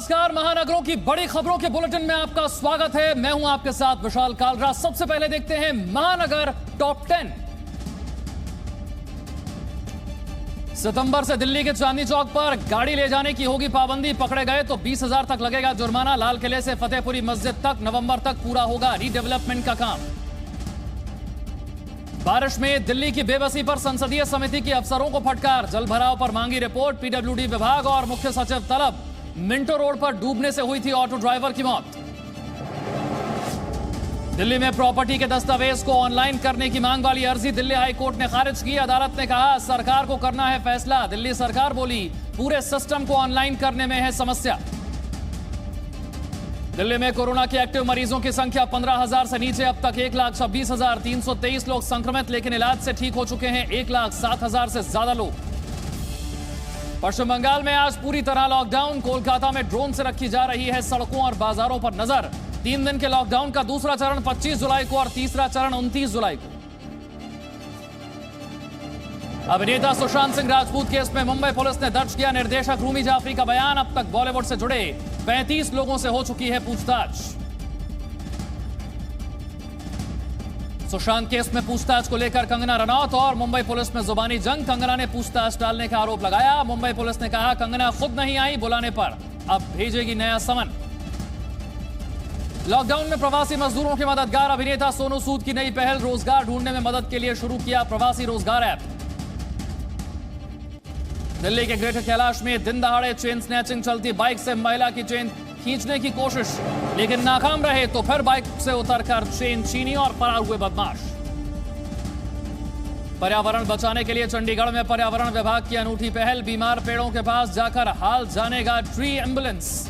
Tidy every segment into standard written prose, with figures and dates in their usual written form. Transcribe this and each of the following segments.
नमस्कार, महानगरों की बड़ी खबरों के बुलेटिन में आपका स्वागत है। मैं हूं आपके साथ विशाल कालरा। सबसे पहले देखते हैं महानगर टॉप 10। सितंबर से दिल्ली के चांदनी चौक पर गाड़ी ले जाने की होगी पाबंदी। पकड़े गए तो 20,000 तक लगेगा जुर्माना। लाल किले से फतेहपुरी मस्जिद तक नवंबर तक पूरा होगा रीडेवलपमेंट का काम। बारिश में दिल्ली की बेबसी पर संसदीय समिति के अफसरों को फटकार। जल भराव पर मांगी रिपोर्ट। पीडब्ल्यूडी विभाग और मुख्य सचिव तलब। मिंटो रोड पर डूबने से हुई थी ऑटो ड्राइवर की मौत। दिल्ली में प्रॉपर्टी के दस्तावेज को ऑनलाइन करने की मांग वाली अर्जी दिल्ली हाई कोर्ट ने खारिज की। अदालत ने कहा सरकार को करना है फैसला। दिल्ली सरकार बोली पूरे सिस्टम को ऑनलाइन करने में है समस्या। दिल्ली में कोरोना के एक्टिव मरीजों की संख्या 15,000 से नीचे। अब तक 1,26,323 लोग संक्रमित, लेकिन इलाज से ठीक हो चुके हैं 1,07,000 से ज्यादा लोग। पश्चिम बंगाल में आज पूरी तरह लॉकडाउन। कोलकाता में ड्रोन से रखी जा रही है सड़कों और बाजारों पर नजर। 3 दिन के लॉकडाउन का दूसरा चरण 25 जुलाई को और तीसरा चरण 29 जुलाई को। अभिनेता सुशांत सिंह राजपूत केस में मुंबई पुलिस ने दर्ज किया निर्देशक रूमी जाफरी का बयान। अब तक बॉलीवुड से जुड़े 35 लोगों से हो चुकी है पूछताछ। सुशांत केस में पूछताछ को लेकर कंगना रनौत और मुंबई पुलिस में जुबानी जंग। कंगना ने पूछताछ टालने का आरोप लगाया। मुंबई पुलिस ने कहा कंगना खुद नहीं आई बुलाने पर, अब भेजेगी नया समन। लॉकडाउन में प्रवासी मजदूरों के मददगार अभिनेता सोनू सूद की नई पहल। रोजगार ढूंढने में मदद के लिए शुरू किया प्रवासी रोजगार ऐप। दिल्ली के ग्रेटर कैलाश में दिन दहाड़े चेन स्नैचिंग चलती। बाइक से महिला की चेन खींचने की कोशिश, लेकिन नाकाम रहे तो फिर बाइक से उतरकर चेन छीनी और फरार हुए बदमाश। पर्यावरण बचाने के लिए चंडीगढ़ में पर्यावरण विभाग की अनूठी पहल। बीमार पेड़ों के पास जाकर हाल जानेगा ट्री एम्बुलेंस।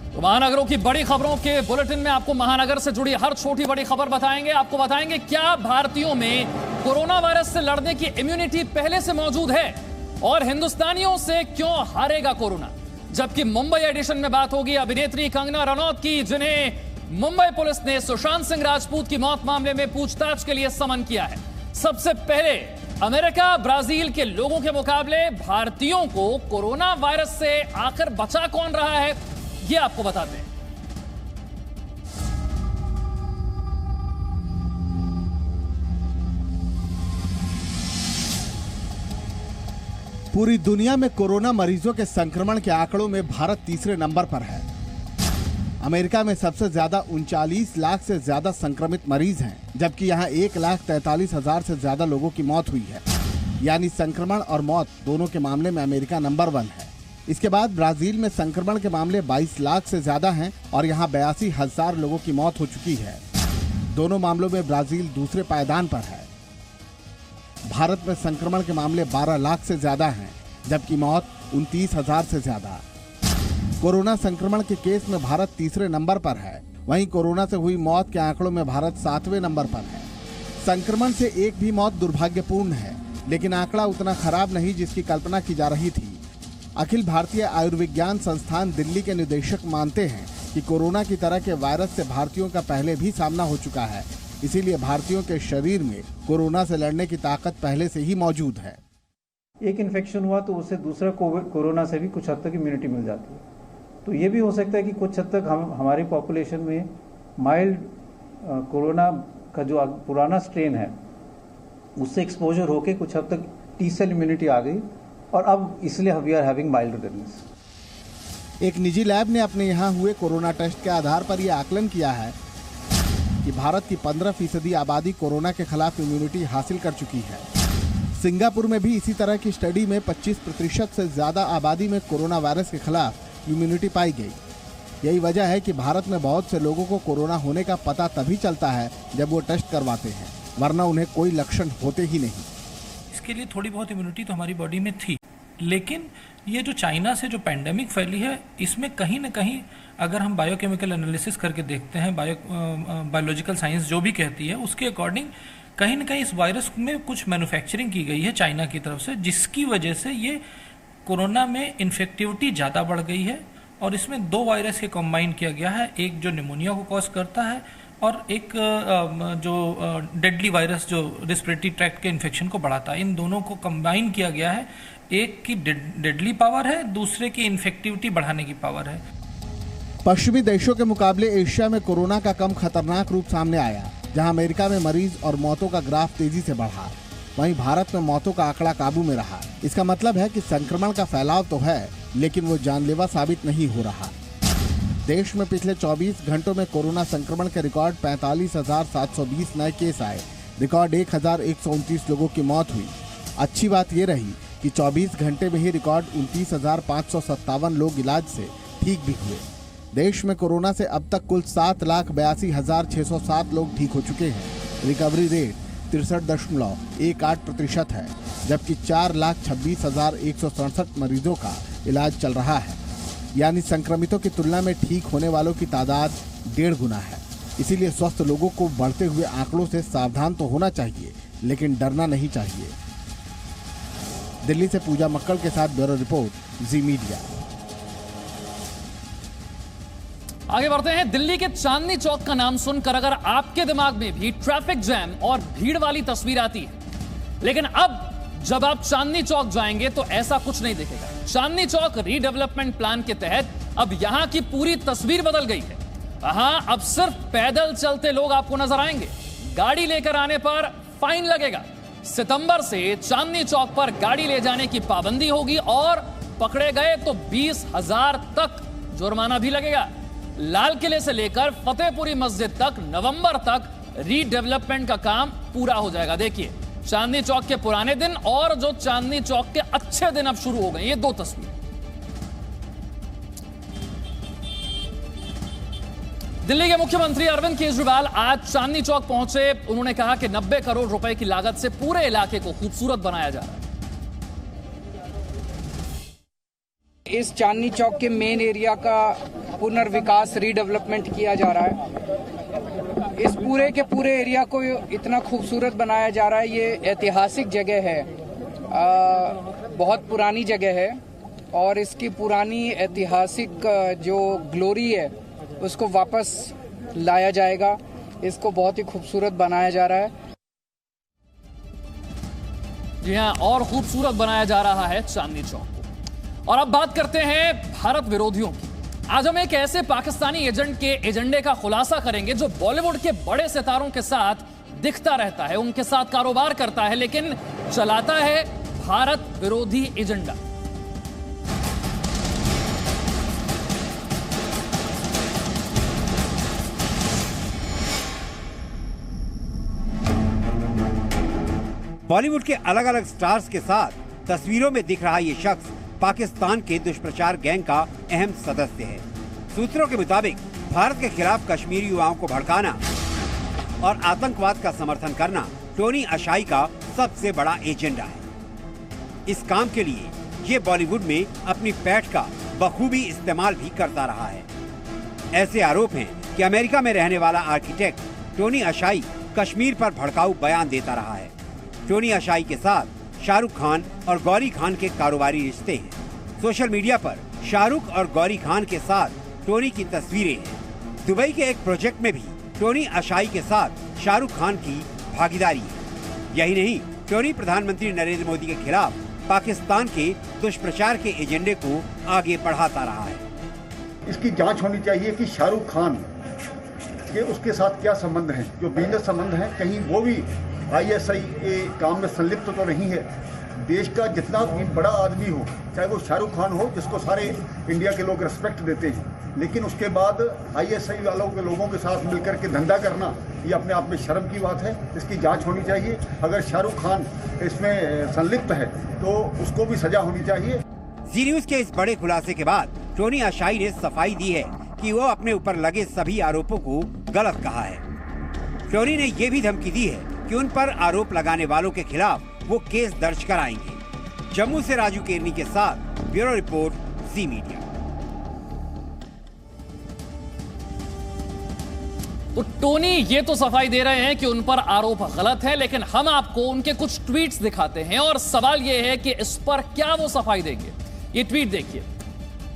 तो महानगरों की बड़ी खबरों के बुलेटिन में आपको महानगर से जुड़ी हर छोटी बड़ी खबर बताएंगे। आपको बताएंगे क्या भारतीयों में कोरोना वायरस से लड़ने की इम्यूनिटी पहले से मौजूद है और हिंदुस्तानियों से क्यों हारेगा कोरोना। जबकि मुंबई एडिशन में बात होगी अभिनेत्री कंगना रनौत की, जिन्हें मुंबई पुलिस ने सुशांत सिंह राजपूत की मौत मामले में पूछताछ के लिए समन किया है। सबसे पहले अमेरिका ब्राजील के लोगों के मुकाबले भारतीयों को कोरोना वायरस से आखिर बचा कौन रहा है, ये आपको बताते हैं। पूरी दुनिया में कोरोना मरीजों के संक्रमण के आंकड़ों में भारत तीसरे नंबर पर है। अमेरिका में सबसे ज्यादा 39 लाख से ज्यादा संक्रमित मरीज हैं, जबकि यहाँ 1,43,000 से ज्यादा लोगों की मौत हुई है। यानी संक्रमण और मौत दोनों के मामले में अमेरिका नंबर 1 है। इसके बाद ब्राजील में संक्रमण के मामले 22 लाख से ज्यादा हैं और यहाँ 82,000 लोगों की मौत हो चुकी है। दोनों मामलों में ब्राजील दूसरे पायदान पर है। भारत में संक्रमण के मामले 12 लाख से ज्यादा हैं, जबकि मौत 29,000 से ज्यादा। कोरोना संक्रमण के केस में भारत तीसरे नंबर पर है। वहीं कोरोना से हुई मौत के आंकड़ों में भारत 7वें नंबर पर है। संक्रमण से एक भी मौत दुर्भाग्यपूर्ण है, लेकिन आंकड़ा उतना खराब नहीं जिसकी कल्पना की जा रही थी। अखिल भारतीय आयुर्विज्ञान संस्थान दिल्ली के निदेशक मानते हैं कि कोरोना की तरह के वायरस से भारतीयों का पहले भी सामना हो चुका है, इसीलिए भारतीयों के शरीर में कोरोना से लड़ने की ताकत पहले से ही मौजूद है। एक इन्फेक्शन हुआ तो उससे दूसरा कोरोना से भी कुछ हद तक इम्यूनिटी मिल जाती है। तो ये भी हो सकता है कि कुछ हद तक हमारी पॉपुलेशन में माइल्ड कोरोना का जो पुराना स्ट्रेन है उससे एक्सपोजर होके कुछ हद तक टी सेल इम्यूनिटी आ गई और अब इसलिए we are having mild recoveries. एक निजी लैब ने अपने यहाँ हुए कोरोना टेस्ट के आधार पर यह आकलन किया है कि भारत की 15% आबादी कोरोना के खिलाफ इम्यूनिटी हासिल कर चुकी है। सिंगापुर में भी इसी तरह की स्टडी में 25% से ज्यादा आबादी में कोरोना वायरस के खिलाफ इम्यूनिटी पाई गई। यही वजह है कि भारत में बहुत से लोगों को कोरोना होने का पता तभी चलता है जब वो टेस्ट करवाते हैं, वरना उन्हें कोई लक्षण होते ही नहीं। इसके लिए थोड़ी बहुत इम्यूनिटी तो हमारी बॉडी में थी, लेकिन ये जो चाइना से जो पैंडेमिक फैली है, इसमें कहीं ना कहीं अगर हम बायोकेमिकल एनालिसिस करके देखते हैं, बायोलॉजिकल साइंस जो भी कहती है, उसके अकॉर्डिंग कहीं ना कहीं इस वायरस में कुछ मैन्युफैक्चरिंग की गई है चाइना की तरफ से, जिसकी वजह से ये कोरोना में इन्फेक्टिविटी ज़्यादा बढ़ गई है और इसमें दो वायरस के कंबाइन किया गया है, एक जो निमोनिया को कॉज करता है और एक जो डेडली वायरस जो रेस्पिरेटरी ट्रैक्ट के इन्फेक्शन को बढ़ाता है। इन दोनों को कंबाइन किया गया है, एक की डेडली पावर है, दूसरे की इन्फेक्टिविटी बढ़ाने की पावर है। पश्चिमी देशों के मुकाबले एशिया में कोरोना का कम खतरनाक रूप सामने आया, जहां अमेरिका में मरीज और मौतों का ग्राफ तेजी से बढ़ा, वहीं भारत में मौतों का आंकड़ा काबू में रहा। इसका मतलब है कि संक्रमण का फैलाव तो है, लेकिन वो जानलेवा साबित नहीं हो रहा। देश में पिछले 24 घंटों में कोरोना संक्रमण के रिकॉर्ड 45,720 नए केस आए, रिकॉर्ड 1,129 लोगों की मौत हुई। अच्छी बात ये रही कि 24 घंटे में ही रिकॉर्ड 29,557 लोग इलाज से ठीक भी हुए। देश में कोरोना से अब तक कुल 7,82,607 लोग ठीक हो चुके हैं। रिकवरी रेट 63.18% है, जबकि 4,26,167 मरीजों का इलाज चल रहा है, यानी संक्रमितों की तुलना में ठीक होने वालों की तादाद 1.5 गुना है। इसीलिए स्वस्थ लोगों को बढ़ते हुए आंकड़ों से सावधान तो होना चाहिए, लेकिन डरना नहीं चाहिए। दिल्ली से पूजा मक्कड़ के साथ ब्यूरो रिपोर्ट, जी मीडिया। आगे बढ़ते हैं। दिल्ली के चांदनी चौक का नाम सुनकर अगर आपके दिमाग में भी ट्रैफिक जैम और भीड़ वाली तस्वीर आती है, लेकिन अब जब आप चांदनी चौक जाएंगे तो ऐसा कुछ नहीं दिखेगा। चांदनी चौक रीडेवलपमेंट प्लान के तहत अब यहां की पूरी तस्वीर बदल गई है। अब सिर्फ पैदल चलते लोग आपको नजर आएंगे, गाड़ी लेकर आने पर फाइन लगेगा। सितंबर से चांदनी चौक पर गाड़ी ले जाने की पाबंदी होगी और पकड़े गए तो 20,000 तक जुर्माना भी लगेगा। लाल किले से लेकर फतेहपुरी मस्जिद तक नवंबर तक रीडेवलपमेंट का काम पूरा हो जाएगा। देखिए चांदनी चौक के पुराने दिन और जो चांदनी चौक के अच्छे दिन अब शुरू हो गए, ये दो तस्वीर। दिल्ली के मुख्यमंत्री अरविंद केजरीवाल आज चांदनी चौक पहुंचे। उन्होंने कहा कि 90 करोड़ रुपए की लागत से पूरे इलाके को खूबसूरत बनाया जा रहा है। इस चांदनी चौक के मेन एरिया का पुनर्विकास रीडेवलपमेंट किया जा रहा है। इस पूरे के पूरे एरिया को इतना खूबसूरत बनाया जा रहा है। ये ऐतिहासिक जगह है, बहुत पुरानी जगह है और इसकी पुरानी ऐतिहासिक जो ग्लोरी है उसको वापस लाया जाएगा। इसको बहुत ही खूबसूरत बनाया जा रहा है। जी हाँ, और खूबसूरत बनाया जा रहा है चांदनी चौक को। और अब बात करते हैं भारत विरोधियों की। आज हम एक ऐसे पाकिस्तानी एजेंट के एजेंडे का खुलासा करेंगे जो बॉलीवुड के बड़े सितारों के साथ दिखता रहता है, उनके साथ कारोबार करता है, लेकिन चलाता है भारत विरोधी एजेंडा। बॉलीवुड के अलग अलग स्टार्स के साथ तस्वीरों में दिख रहा ये शख्स पाकिस्तान के दुष्प्रचार गैंग का अहम सदस्य है। सूत्रों के मुताबिक भारत के खिलाफ कश्मीरी युवाओं को भड़काना और आतंकवाद का समर्थन करना टोनी अशाई का सबसे बड़ा एजेंडा है। इस काम के लिए ये बॉलीवुड में अपनी पैठ का बखूबी इस्तेमाल भी करता रहा है। ऐसे आरोप हैं कि अमेरिका में रहने वाला आर्किटेक्ट टोनी अशाई कश्मीर पर भड़काऊ बयान देता रहा है। टोनी अशाई के साथ शाहरुख खान और गौरी खान के कारोबारी रिश्ते हैं। सोशल मीडिया पर शाहरुख और गौरी खान के साथ टोनी की तस्वीरें हैं। दुबई के एक प्रोजेक्ट में भी टोनी अशाई के साथ शाहरुख खान की भागीदारी है। यही नहीं, टोनी प्रधानमंत्री नरेंद्र मोदी के खिलाफ पाकिस्तान के दुष्प्रचार के एजेंडे को आगे बढ़ाता रहा है। इसकी जांच होनी चाहिए कि शाहरुख खान के उसके साथ क्या संबंध हैं, जो बिजनेस संबंध हैं, कहीं वो भी ISI के काम में संलिप्त तो नहीं है। देश का जितना भी बड़ा आदमी हो, चाहे वो शाहरुख खान हो जिसको सारे इंडिया के लोग रिस्पेक्ट देते हैं, लेकिन उसके बाद ISI वालों के लोगों के साथ मिलकर के धंधा करना ये अपने आप में शर्म की बात है। इसकी जांच होनी चाहिए। अगर शाहरुख खान इसमें संलिप्त है तो उसको भी सजा होनी चाहिए। जी न्यूज के इस बड़े खुलासे के बाद टोनी अशाई ने सफाई दी है कि वो अपने ऊपर लगे सभी आरोपों को गलत कहा है। टोनी ने ये भी धमकी दी है कि उन पर आरोप लगाने वालों के खिलाफ वो केस दर्ज कराएंगे। जम्मू से राजू केरनी के साथ ब्यूरो रिपोर्ट, जी मीडिया। तो टोनी ये तो सफाई दे रहे हैं कि उन पर आरोप गलत है, लेकिन हम आपको उनके कुछ ट्वीट्स दिखाते हैं और सवाल ये है कि इस पर क्या वो सफाई देंगे। ये ट्वीट देखिए।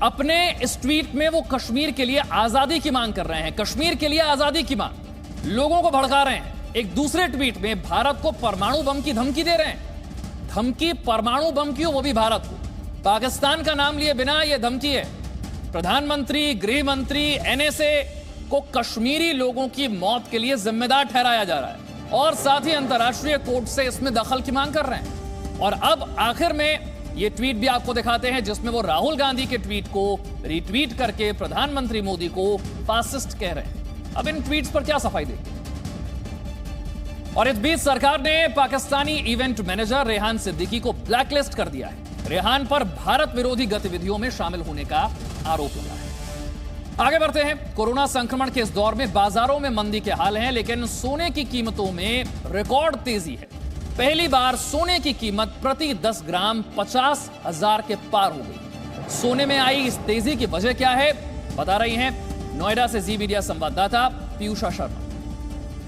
अपने इस ट्वीट में वो कश्मीर के लिए आजादी की मांग कर रहे हैं, कश्मीर के लिए आजादी की मांग, लोगों को भड़का रहे हैं। एक दूसरे ट्वीट में भारत को परमाणु बम की धमकी दे रहे हैं। धमकी परमाणु बम की हो, वो भी भारत को। पाकिस्तान का नाम लिए बिना यह धमकी है। प्रधानमंत्री, गृह मंत्री, एनएसए को कश्मीरी लोगों की मौत के लिए जिम्मेदार ठहराया जा रहा है और साथ ही अंतर्राष्ट्रीय कोर्ट से इसमें दखल की मांग कर रहे हैं। और अब आखिर में ये ट्वीट भी आपको दिखाते हैं जिसमें वो राहुल गांधी के ट्वीट को रीट्वीट करके प्रधानमंत्री मोदी को फासिस्ट कह रहे हैं। अब इन ट्वीट्स पर क्या सफाई देगी? और इस बीच सरकार ने पाकिस्तानी इवेंट मैनेजर रेहान सिद्दीकी को ब्लैकलिस्ट कर दिया है। रेहान पर भारत विरोधी गतिविधियों में शामिल होने का आरोप लगा है। आगे बढ़ते हैं। कोरोना संक्रमण के इस दौर में बाजारों में मंदी के हाल हैं, लेकिन सोने की कीमतों में रिकॉर्ड तेजी है। पहली बार सोने की कीमत प्रति 10 ग्राम 50,000 के पार हो गई। सोने में आई इस तेजी की वजह क्या है, बता रही हैं नोएडा से जी मीडिया संवाददाता पीयूषा शर्मा।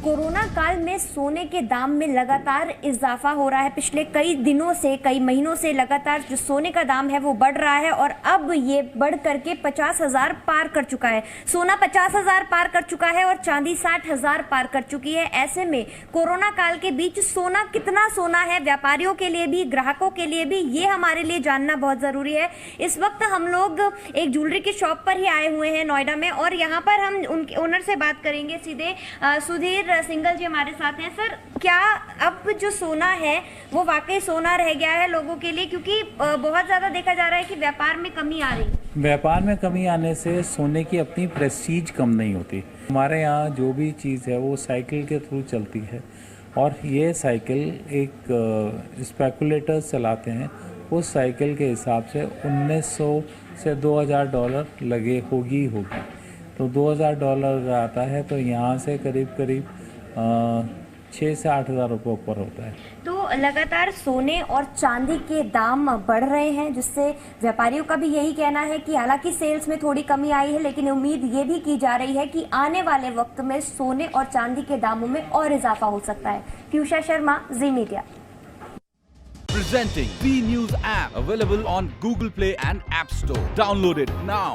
कोरोना काल में सोने के दाम में लगातार इजाफा हो रहा है। पिछले कई दिनों से, कई महीनों से लगातार जो सोने का दाम है वो बढ़ रहा है और अब ये बढ़ करके 50,000 पार कर चुका है। सोना 50,000 पार कर चुका है और चांदी 60,000 पार कर चुकी है। ऐसे में कोरोना काल के बीच सोना कितना सोना है, व्यापारियों के लिए भी, ग्राहकों के लिए भी, ये हमारे लिए जानना बहुत जरूरी है। इस वक्त हम लोग एक ज्वेलरी की शॉप पर ही आए हुए हैं नोएडा में और यहाँ पर हम उनके ओनर से बात करेंगे सीधे। सुधीर सिंगल जी हमारे साथ हैं। सर, क्या अब जो सोना है वो वाकई सोना रह गया है लोगों के लिए, क्योंकि बहुत ज्यादा देखा जा रहा है कि व्यापार में कमी आ रही है? व्यापार में कमी आने से सोने की अपनी प्रेस्टीज कम नहीं होती। हमारे यहाँ जो भी चीज़ है वो साइकिल के थ्रू चलती है और ये साइकिल एक स्पेकुलेटर्स चलाते हैं। उस साइकिल के हिसाब से 1900 से $2,000 लगे होगी। तो $2,000 आता है तो यहाँ से करीब 6 से 8,000 रुपये ऊपर होता है। तो लगातार सोने और चांदी के दाम बढ़ रहे हैं, जिससे व्यापारियों का भी यही कहना है कि हालांकि सेल्स में थोड़ी कमी आई है, लेकिन उम्मीद ये भी की जा रही है कि आने वाले वक्त में सोने और चांदी के दामों में और इजाफा हो सकता है। पीयूषा शर्मा, जी media. Presenting V News app, available on Google Play and App Store. Download it now.